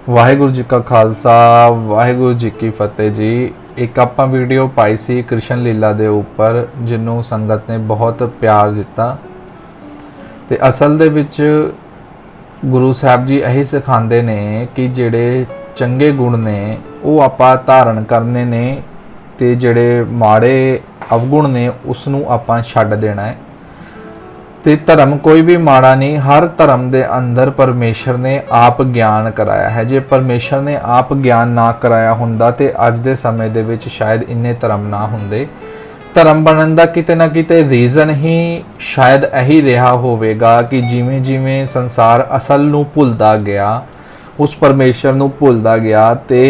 वाहिगुरू जी का खालसा वाहिगुरू जी की फतेह जी। एक आपां वीडियो पाई सी कृष्ण लीला दे उपर जिन्हों संगत ने बहुत प्यार दिता ते असल दे विच गुरु साहब जी यही सिखांदे ने कि जिहड़े चंगे गुण ने वो आपां धारण करने ने ते जिहड़े माड़े अवगुण ने उसनूं आपां छड्ड देना है। ते धर्म कोई भी माड़ा नहीं, हर धर्म के अंदर परमेश्वर ने आप ज्ञान कराया है। जे परमेश्वर ने आप ज्ञान ना कराया हुंदा ते अज दे समय दे विच शायद इन्ने धर्म ना हुंदे। धर्म बनन दा किते ना किते रीज़न ही शायद यही रहा होवेगा कि जिमें जिमें संसार असल नूं भुलदा गया, उस परमेश्वर नूं भुलदा गया ते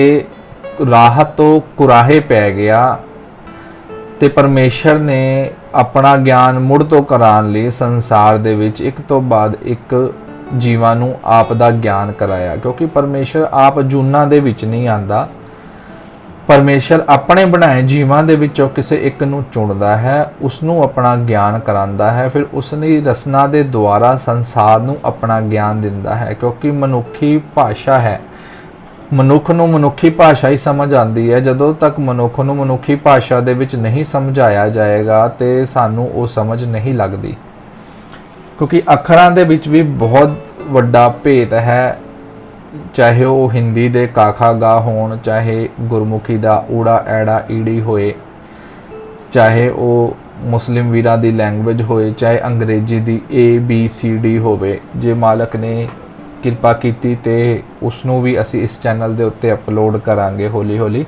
राह तो कुराहे पै गया ते परमेश्वर ने अपना ज्ञान मुड़ तो कराने लिए संसार दे विच एक तो बाद एक जीवां नूं आप दा ज्ञान कराया, क्योंकि परमेश्वर आप जूना दे विच नहीं आंदा। परमेश्वर अपने बनाए जीवां दे विचों किसी एक नूं चुनदा है, उसनूं अपना ज्ञान करांदा है, फिर उसनी रसना दे द्वारा संसार नूं अपना ज्ञान दिंदा है। क्योंकि मनुखी भाषा है, मनुख नूं मनुखी भाषा ही समझ आती है। जदों तक मनुख नूं मनुखी भाषा दे विच नहीं समझाया जाएगा तो सानू वो समझ नहीं लगती, क्योंकि अखरां दे विच भी बहुत वड्डा भेद है। चाहे वो हिंदी दे काखा गा होण, चाहे गुरमुखी दा ऊड़ा ऐड़ा ईड़ी होए, चाहे वो मुस्लिम वीरां दी लैंगवेज होए, चाहे अंग्रेजी दी ABCD होवे। जे मालक ने किरपा कीती ते उसनूं भी असी इस चैनल दे उत्ते अपलोड करांगे हौली हौली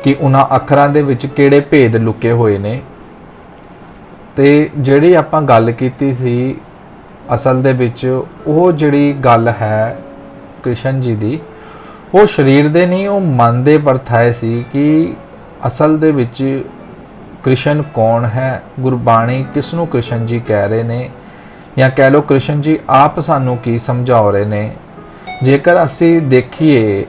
कि उन्हां अखरां दे विच किहड़े भेद लुके होए ने। ते जिहड़ी आपां गल कीती सी असल दे विच ओह जिहड़ी गल है कृष्ण जी दी, वो शरीर दे नहीं, वो मन दे परथाए सी कि असल दे विच कृष्ण कौन है, गुरबाणी किसनूं कृष्ण जी कह रहे ने, या कह लो कृष्ण जी आप सानू की समझा रहे ने। जेकर असी देखिए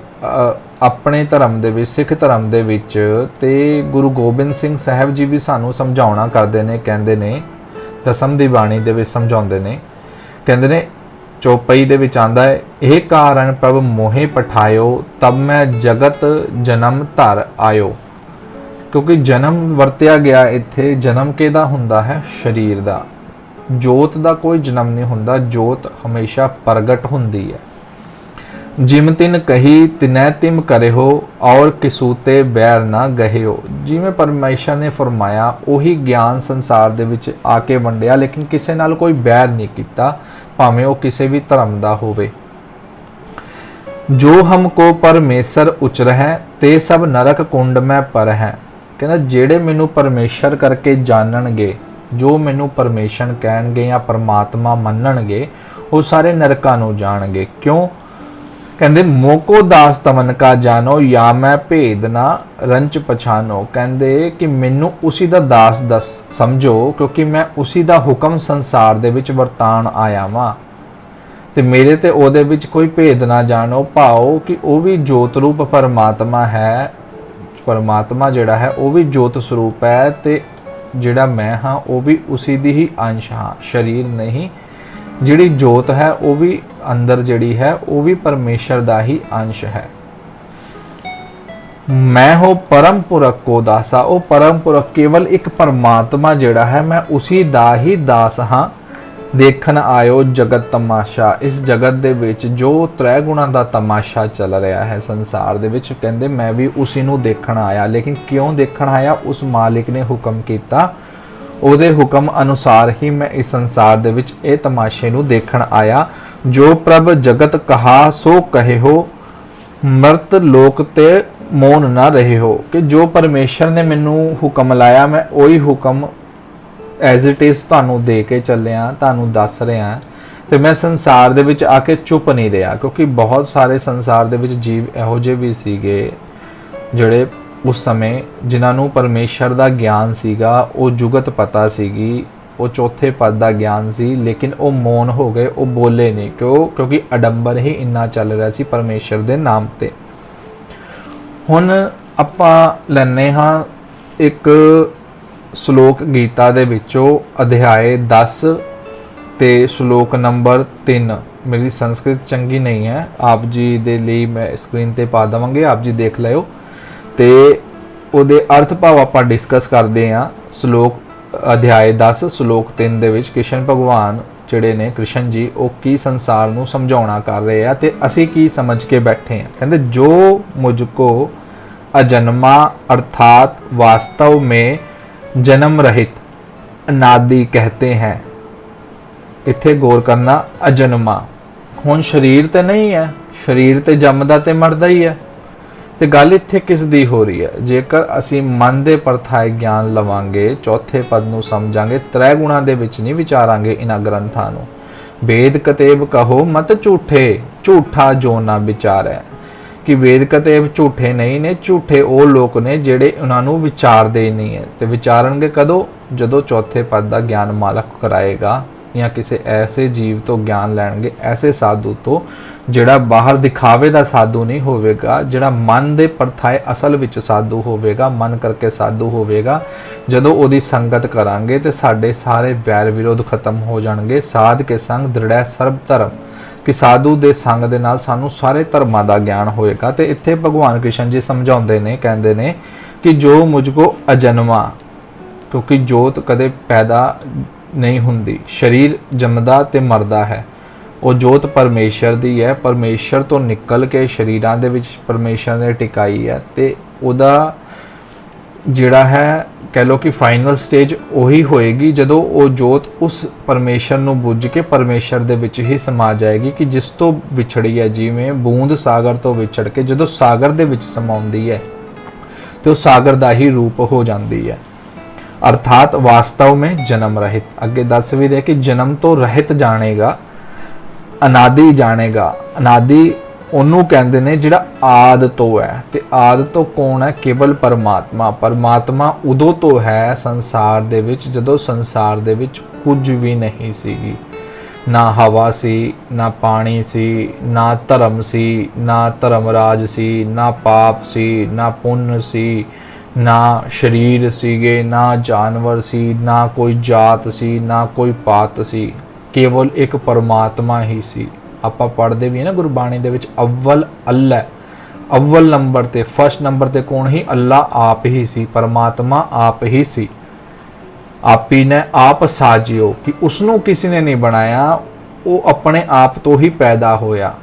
अपने धर्म दे विच, सिख धर्म दे विच ते गुरु गोबिंद सिंह साहब जी भी सानू समझाउणा करदे ने, कहंदे ने दसम दी बाणी दे विच समझाउंदे ने, कहंदे ने चौपाई दे विच आंदा है, एह कारण प्रभ मोहे पठायो तब मैं जगत जन्म धर आयो। क्योंकि जन्म वरत्या गया इत्थे, जन्म किहदा हुंदा है, शरीर दा। जोत दा कोई जन्म नहीं हुंदा, जोत हमेशा प्रगट हुंदी है। जिम तिन कही तिनै तिम करे हो और किसूते बैर ना गहे हो। जिमें परमेश्वर ने फरमाया उही ज्ञान संसार दे विच आके वंडिया, लेकिन किसी नाल कोई बैर नहीं किया, भावें वो किसी भी धर्म दा होवे। जो हमको परमेश्वर उचर है ते सब नरक कुंड में पर है। कहना जेड़े मैनू परमेश्वर करके जानणगे, जो मैनू परमेश्वर कहणगे या परमात्मा मनणगे, वो सारे नरकां नूं जाणगे। क्यों? कहंदे मोको दास तमन का जानो या मैं भेद ना रंच पछानो। कहंदे कि मैनू उसी दा दास दस समझो, क्योंकि मैं उसी दा हुक्म संसार दे विच वरतान आया वां ते मेरे ते ओहदे विच कोई भेद ना जानो। भाओ कि वो भी जोत रूप परमात्मा है, परमात्मा जिहड़ा है वो भी जोत स्वरूप है, ते जिहड़ा मैं हाँ वो भी उसी दी ही अंश हाँ, शरीर नहीं। जिहड़ी जोत है वो भी अंदर जिहड़ी है वो भी परमेश्वर दा ही अंश है। मैं हो परम पुरख को दासा, वो परम पुरख केवल एक परमात्मा जिहड़ा है, मैं उसी दा ही दास हाँ। देखन आयो जगत तमाशा, इस जगत दे विच जो त्रै गुणा दा तमाशा चल रहा है संसार दे विच, कहंदे मैं भी उसी नूं देखण आया। लेकिन क्यों देखण आया? उस मालिक ने हुक्म कीता, ਉਹਦੇ हुक्म अनुसार ही मैं इस संसार दे विच ਇਹ तमाशे नूं देखण आया। जो प्रभ जगत कहा सो कहे हो, मर्त लोक ते मौन ना रहे हो। कि जो परमेश्वर ने मैनू हुक्म लाया, मैं वही हुक्म एज इट इज़ तुहानूं दे के चलिया, तुहानूं दस रहा, तो मैं संसार दे विच आके चुप नहीं रहा। क्योंकि बहुत सारे संसार दे विच जीव इहो ਜਿਹੇ भी सीगे ਜਿਹੜੇ उस समय जिन्होंने परमेश्वर का ज्ञान सीगा, वो जुगत पता सीगी, वो चौथे पद का ज्ञान सी, लेकिन वो मौन हो गए, वो बोले नहीं। क्यों? क्योंकि अडंबर ही इन्ना चल रहा सी परमेश्वर के नाम ते। हुण आपां लैने हाँ एक श्लोक गीता दे विचों अध्याय 10 ਤੇ ਸ਼ਲੋਕ ਨੰਬਰ 3। ਮੇਰੀ ਸੰਸਕ੍ਰਿਤ ਚੰਗੀ ਨਹੀਂ ਹੈ, ਆਪ ਜੀ ਦੇ ਲਈ ਮੈਂ ਸਕਰੀਨ ਤੇ ਪਾ ਦੇਵਾਂਗੇ, ਆਪ ਜੀ ਦੇਖ ਲਿਓ ਤੇ ਉਹਦੇ ਅਰਥ ਭਾਵ ਆਪਾਂ ਡਿਸਕਸ ਕਰਦੇ ਹਾਂ। ਸ਼ਲੋਕ ਅਧਿਆਇ 10 ਸ਼ਲੋਕ 3 ਦੇ ਵਿੱਚ ਕ੍ਰਿਸ਼ਨ ਭਗਵਾਨ ਜਿਹੜੇ ਨੇ, ਕ੍ਰਿਸ਼ਨ ਜੀ, ਉਹ ਕੀ ਸੰਸਾਰ ਨੂੰ ਸਮਝਾਉਣਾ ਕਰ ਰਹੇ ਆ ਤੇ ਅਸੀਂ ਕੀ ਸਮਝ ਕੇ ਬੈਠੇ ਆ। ਕਹਿੰਦੇ ਜੋ ਮੁਝ ਕੋ अजन्मा अर्थात वास्तव में जन्म रहित अनादि कहते हैं। इत्थे गौर करना, अजन्मा हुण शरीर तो नहीं है, शरीर तो जमदा ते मरदा ही है, तो गल इत्थे किस दी हो रही है। जेकर असी मन दे परथाए ज्ञान लवांगे, चौथे पद नूं समझांगे, त्रै गुणां दे विच नहीं विचारांगे इन्हां ग्रंथां नूं। वेद कतेब कहो मत झूठे, झूठा जो ना विचारै कि वेद कतेब झूठे नहीं ने, झूठे वो लोग ने ਜਿਹੜੇ ਉਹਨਾਂ ਨੂੰ ਵਿਚਾਰਦੇ ਨਹੀਂ ਹੈ। ਤੇ ਵਿਚਾਰਨਗੇ ਕਦੋਂ? ਜਦੋਂ ਚੌਥੇ ਪਦ ਦਾ ਗਿਆਨ ਮਾਲਕ ਕਰਾਏਗਾ ਜਾਂ ਕਿਸੇ ਐਸੇ ਜੀਵ ਤੋਂ ਗਿਆਨ ਲੈਣਗੇ, ਐਸੇ ਸਾਧੂ ਤੋਂ ਜਿਹੜਾ ਬਾਹਰ ਦਿਖਾਵੇ ਦਾ ਸਾਧੂ ਨਹੀਂ ਹੋਵੇਗਾ, ਜਿਹੜਾ ਮਨ ਦੇ ਪਰਥਾਏ ਅਸਲ ਵਿੱਚ ਸਾਧੂ ਹੋਵੇਗਾ, ਮਨ ਕਰਕੇ ਸਾਧੂ ਹੋਵੇਗਾ। ਜਦੋਂ ਉਹਦੀ ਸੰਗਤ ਕਰਾਂਗੇ ਤੇ ਸਾਡੇ ਸਾਰੇ ਵੈਰ ਵਿਰੋਧ ਖਤਮ ਹੋ ਜਾਣਗੇ। ਸਾਧ ਕੇ ਸੰਗ ਦ੍ਰਿੜੈ ਸਰਬ ਧਰਮ, कि साधु दे संग दे नाल सानू सारे धर्मां दा ज्ञान होएगा। तो इत्थे भगवान कृष्ण जी समझाउंदे ने, कहंदे ने कि जो मुझको अजन्मा, क्योंकि जोत कदे पैदा नहीं हुंदी, शरीर जमदा ते मरदा है, वो जोत परमेश्वर दी है, परमेश्वर तो निकल के शरीरां दे विच परमेश्वर ने टिकाई है। ते उहदा जिहड़ा है कह लो कि फाइनल स्टेज ਉਹੀ ਹੋਏਗੀ ਜਦੋਂ ਉਹ ਜੋਤ ਉਸ ਪਰਮੇਸ਼ਰ ਨੂੰ ਬੁੱਝ ਕੇ ਪਰਮੇਸ਼ਰ ਦੇ ਵਿੱਚ ਹੀ ਸਮਾ ਜਾਏਗੀ, ਕਿ ਜਿਸ ਤੋਂ ਵਿਛੜੀ ਹੈ। ਜਿਵੇਂ ਬੂੰਦ ਸਾਗਰ ਤੋਂ ਵਿਛੜ ਕੇ ਜਦੋਂ ਸਾਗਰ ਦੇ ਵਿੱਚ ਸਮਾਉਂਦੀ ਹੈ ਤੇ ਉਹ ਸਾਗਰ ਦਾ ਹੀ ਰੂਪ ਹੋ ਜਾਂਦੀ ਹੈ। अर्थात वास्तव में जन्म रहित, अगे दस भी दे कि जन्म तो रहित जानेगा, अनादि जानेगा। अनादि ਉਹਨੂੰ ਕਹਿੰਦੇ ਨੇ ਜਿਹੜਾ ਆਦ ਤੋਂ ਹੈ। ਤੇ ਆਦ ਤੋਂ ਕੌਣ ਹੈ? ਕੇਵਲ ਪਰਮਾਤਮਾ। ਪਰਮਾਤਮਾ ਉਦੋਂ ਤੋਂ ਹੈ ਸੰਸਾਰ ਦੇ ਵਿੱਚ ਜਦੋਂ ਸੰਸਾਰ ਦੇ ਵਿੱਚ ਕੁਝ ਵੀ ਨਹੀਂ ਸੀਗੀ। ਨਾ ਹਵਾ ਸੀ, ਨਾ ਪਾਣੀ ਸੀ, ਨਾ ਧਰਮ ਸੀ, ਨਾ ਧਰਮਰਾਜ ਸੀ, ਨਾ ਪਾਪ ਸੀ, ਨਾ ਪੁੰਨ ਸੀ, ਨਾ ਸਰੀਰ ਸੀਗੇ, ਨਾ ਜਾਨਵਰ ਸੀ, ਨਾ ਕੋਈ ਜਾਤ ਸੀ, ਨਾ ਕੋਈ ਪਾਤ ਸੀ। ਕੇਵਲ ਇੱਕ ਪਰਮਾਤਮਾ ਹੀ ਸੀ। ਆਪਾਂ ਪੜ੍ਹਦੇ ਵੀ ਹੈ ਨਾ ਗੁਰਬਾਣੀ ਦੇ ਵਿੱਚ, ਅਵਲ ਅੱਲਾ, ਅਵਲ ਨੰਬਰ ਤੇ, ਫਸਟ ਨੰਬਰ ਤੇ ਕੌਣ ਹੀ? ਅੱਲਾ ਆਪ ਹੀ ਸੀ, ਪਰਮਾਤਮਾ ਆਪ ਹੀ ਸੀ। ਆਪੀ ਨੇ ਆਪ ਸਾਜਿਓ, ਕਿ ਉਸਨੂੰ ਕਿਸੇ ਨੇ ਨਹੀਂ ਬਣਾਇਆ, ਉਹ ਆਪਣੇ ਆਪ ਤੋਂ ਹੀ ਪੈਦਾ ਹੋਇਆ।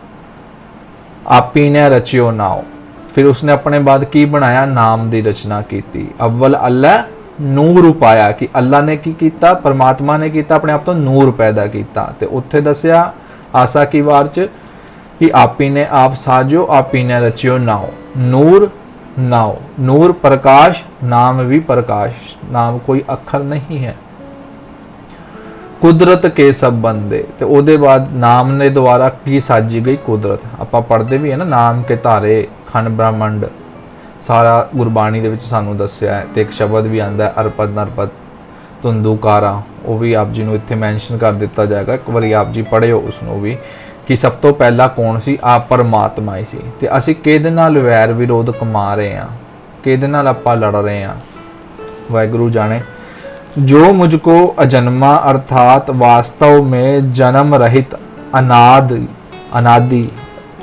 ਆਪੀ ਨੇ ਰਚਿਓ ਨਾਉ, ਫਿਰ ਉਸਨੇ ਆਪਣੇ ਬਾਅਦ ਕੀ ਬਣਾਇਆ? ਨਾਮ ਦੀ ਰਚਨਾ ਕੀਤੀ। ਅਵਲ ਅੱਲਾ ਨੂਰ ਪਾਇਆ, ਕਿ ਅੱਲਾ ਨੇ ਕੀ ਕੀਤਾ? ਪਰਮਾਤਮਾ ਨੇ ਕੀਤਾ, ਆਪਣੇ ਆਪ ਤੋਂ ਨੂਰ ਪੈਦਾ ਕੀਤਾ। ਤੇ ਉੱਥੇ ਦੱਸਿਆ आशा की वार च कि आपी ने आप साजो, आपी ने रचियो नाओ। नूर नाओ, नूर प्रकाश, नाम भी प्रकाश, नाम कोई अखर नहीं है। कुदरत के सब बंदे, तो ਉਹਦੇ बाद नाम ने द्वारा की साजी गई कुदरत। ਆਪਾਂ ਪੜ੍ਹਦੇ ਵੀ ਹੈ ਨਾ, ਨਾਮ ਕੇ ਧਾਰੇ ਖੰਡ ਬ੍ਰਹਮੰਡ, ਸਾਰਾ ਗੁਰਬਾਣੀ ਦੇ ਵਿੱਚ ਸਾਨੂੰ ਦੱਸਿਆ ਹੈ। ਤੇ ਇੱਕ ਸ਼ਬਦ ਵੀ ਆਂਦਾ ਅਰਪਦ ਨਰਪਦ ਧੁੰਦੂਕਾਰਾ, ਉਹ ਵੀ ਆਪ ਜੀ ਨੂੰ ਇੱਥੇ ਮੈਂਸ਼ਨ ਕਰ ਦਿੱਤਾ ਜਾਏਗਾ। ਇੱਕ ਵਾਰੀ ਆਪ ਜੀ ਪੜ੍ਹਿਓ ਉਸਨੂੰ ਵੀ, ਕਿ ਸਭ ਤੋਂ ਪਹਿਲਾਂ ਕੌਣ ਸੀ? ਆਪ ਪਰਮਾਤਮਾ ਹੀ ਸੀ। ਤੇ ਅਸੀਂ ਕਿਹਦੇ ਨਾਲ ਵੈਰ ਵਿਰੋਧ ਕਮਾ ਰਹੇ ਹਾਂ? ਕਿਹਦੇ ਨਾਲ ਆਪਾਂ ਲੜ ਰਹੇ ਹਾਂ? ਵਾਹਿਗੁਰੂ ਜਾਣੇ। ਜੋ ਮੁਝਕੋ ਅਜਨਮਾ ਅਰਥਾਤ ਵਾਸਤਵ में जन्म रहित अनादि,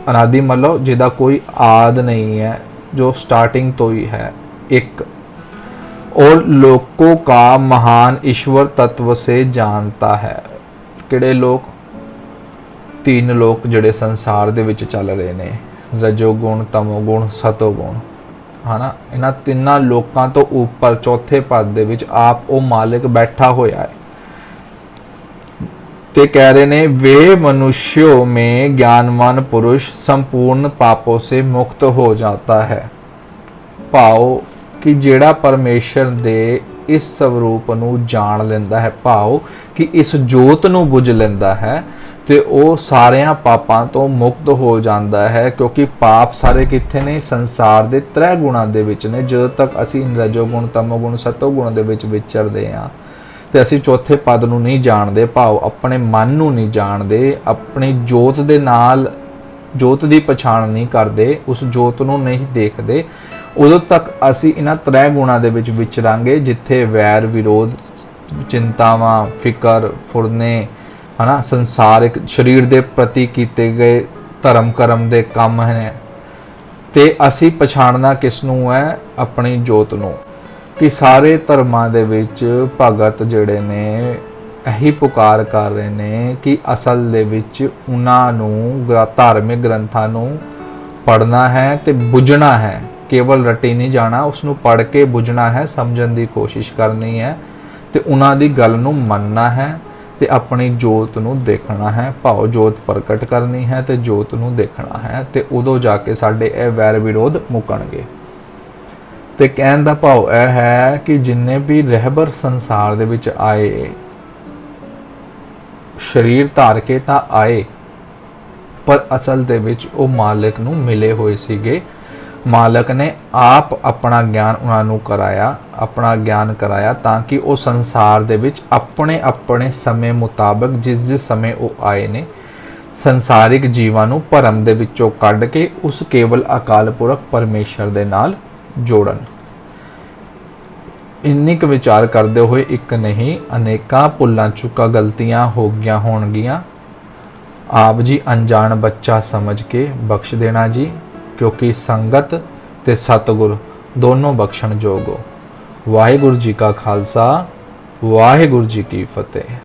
अनादि मतलब ਜਿਹਦਾ ਕੋਈ ਆਦ ਨਹੀਂ ਹੈ, ਜੋ स्टार्टिंग तो ही है, एक और लोकों का महान ईश्वर तत्व से जानता है। किहड़े लोक? तीन लोक जिहड़े संसार दे विच चल रहे ने, रजोगुण, तमोगुण, सतोगुण, है ना। इन्हां तिन्नां लोकां तो ऊपर चौथे पद दे विच आप वो मालिक बैठा होया है। ते कह रहे ने, वे मनुष्यों में ज्ञानवान पुरुष संपूर्ण पापों से मुक्त हो जाता है। भाव कि ਜਿਹੜਾ ਪਰਮੇਸ਼ਰ ਦੇ ਇਸ ਸਵਰੂਪ ਨੂੰ ਜਾਣ ਲੈਂਦਾ ਹੈ, ਭਾਵ ਕਿ ਇਸ ਜੋਤ ਨੂੰ ਬੁੱਝ ਲੈਂਦਾ ਹੈ, ਤੇ ਉਹ ਸਾਰਿਆਂ ਪਾਪਾਂ ਤੋਂ ਮੁਕਤ ਹੋ ਜਾਂਦਾ ਹੈ। ਕਿਉਂਕਿ ਪਾਪ ਸਾਰੇ ਕਿੱਥੇ ਨੇ? ਸੰਸਾਰ ਦੇ ਤ੍ਰੈ ਗੁਣਾਂ ਦੇ ਵਿੱਚ ਨੇ। ਜਦੋਂ ਤੱਕ ਅਸੀਂ ਰਜੋਗੁਣ, ਤਮੋਗੁਣ, ਸਤੋਗੁਣ ਦੇ ਵਿੱਚ ਵਿਚਰਦੇ ਹਾਂ ਤੇ ਅਸੀਂ ਚੌਥੇ ਪਦ ਨੂੰ ਨਹੀਂ ਜਾਣਦੇ, ਭਾਵ ਆਪਣੇ ਮਨ ਨੂੰ ਨਹੀਂ ਜਾਣਦੇ, ਆਪਣੀ ਜੋਤ ਦੇ ਨਾਲ ਜੋਤ ਦੀ ਪਛਾਣ ਨਹੀਂ ਕਰਦੇ, ਉਸ ਜੋਤ ਨੂੰ ਨਹੀਂ ਦੇਖਦੇ, ਉਦੋਂ ਤੱਕ ਅਸੀਂ ਇਹਨਾਂ ਤ੍ਰੈ ਗੁਣਾਂ ਦੇ ਵਿੱਚ ਵਿਚਰਾਂਗੇ, ਜਿੱਥੇ ਵੈਰ ਵਿਰੋਧ, ਚਿੰਤਾਵਾਂ, ਫਿਕਰ, ਫੁਰਨੇ, ਹਨਾ, ਸੰਸਾਰਿਕ ਸਰੀਰ ਦੇ ਪ੍ਰਤੀ ਕੀਤੇ ਗਏ ਧਰਮ ਕਰਮ ਦੇ ਕੰਮ ਨੇ, ਤੇ ਅਸੀਂ ਪਛਾਣਨਾ ਕਿਸ ਨੂੰ ਹੈ? ਆਪਣੀ ਜੋਤ ਨੂੰ। ਕਿ ਸਾਰੇ ਧਰਮਾਂ ਦੇ ਵਿੱਚ ਭਗਤ ਜਿਹੜੇ ਨੇ ਇਹੀ ਪੁਕਾਰ ਕਰ ਰਹੇ ਨੇ ਕਿ ਅਸਲ ਦੇ ਵਿੱਚ ਉਹਨਾਂ ਨੂੰ ਧਾਰਮਿਕ ਗ੍ਰੰਥਾਂ ਨੂੰ ਪੜ੍ਹਨਾ ਹੈ ਤੇ ਬੁੱਝਣਾ ਹੈ। ਕੇਵਲ ਰੱਟੀ ਨਹੀਂ ਜਾਣਾ, ਉਸ ਨੂੰ ਪੜ੍ਹ ਕੇ ਬੁੱਝਣਾ ਹੈ, ਸਮਝਣ ਦੀ ਕੋਸ਼ਿਸ਼ ਕਰਨੀ ਹੈ ਤੇ ਉਹਨਾਂ ਦੀ ਗੱਲ ਨੂੰ ਮੰਨਣਾ ਹੈ ਤੇ ਆਪਣੀ ਜੋਤ ਨੂੰ ਦੇਖਣਾ ਹੈ। ਭਾਵ ਜੋਤ ਪ੍ਰਗਟ ਕਰਨੀ ਹੈ ਤੇ ਜੋਤ ਨੂੰ ਦੇਖਣਾ ਹੈ, ਤੇ ਉਦੋਂ ਜਾ ਕੇ ਸਾਡੇ ਇਹ ਵੈਰ ਵਿਰੋਧ ਮੁੱਕਣਗੇ। ਤੇ ਕਹਿਣ ਦਾ ਭਾਵ ਇਹ ਹੈ ਕਿ ਜਿੰਨੇ ਵੀ ਰਹਿਬਰ ਸੰਸਾਰ ਦੇ ਵਿੱਚ ਆਏ, ਸਰੀਰ ਧਾਰ ਕੇ ਤਾਂ ਆਏ, ਪਰ ਅਸਲ ਦੇ ਵਿੱਚ ਉਹ ਮਾਲਕ ਨੂੰ ਮਿਲੇ ਹੋਏ ਸੀਗੇ। ਮਾਲਕ ਨੇ ਆਪ ਆਪਣਾ ਗਿਆਨ ਉਹਨਾਂ ਨੂੰ ਕਰਾਇਆ, ਆਪਣਾ ਗਿਆਨ ਕਰਾਇਆ, ਤਾਂ ਕਿ ਉਹ ਸੰਸਾਰ ਦੇ ਵਿੱਚ ਆਪਣੇ ਆਪਣੇ ਸਮੇਂ ਮੁਤਾਬਕ ਜਿਸ ਸਮੇਂ ਉਹ ਆਏ ਨੇ, ਸੰਸਾਰਿਕ ਜੀਵਾਂ ਨੂੰ ਭਰਮ ਦੇ ਵਿੱਚੋਂ ਕੱਢ ਕੇ ਉਸ ਕੇਵਲ ਅਕਾਲ ਪੁਰਖ ਪਰਮੇਸ਼ਰ ਦੇ ਨਾਲ ਜੋੜਨ। ਇੰਨੀ ਕੁ ਵਿਚਾਰ ਕਰਦੇ ਹੋਏ ਇੱਕ ਨਹੀਂ ਅਨੇਕਾਂ ਭੁੱਲਾਂ ਚੁੱਕਾਂ ਗਲਤੀਆਂ ਹੋ ਗਈਆਂ ਹੋਣਗੀਆਂ। ਆਪ ਜੀ ਅਣਜਾਣ ਬੱਚਾ ਸਮਝ ਕੇ ਬਖਸ਼ ਦੇਣਾ ਜੀ, ਕਿਉਂਕਿ ਸੰਗਤ ਤੇ ਸਤਿਗੁਰ ਦੋਨੋਂ ਬਖਸ਼ਣ ਯੋਗ ਹੋ। ਵਾਹਿਗੁਰੂ ਜੀ ਕਾ ਖਾਲਸਾ, ਵਾਹਿਗੁਰੂ ਜੀ ਕੀ ਫਤਿਹ।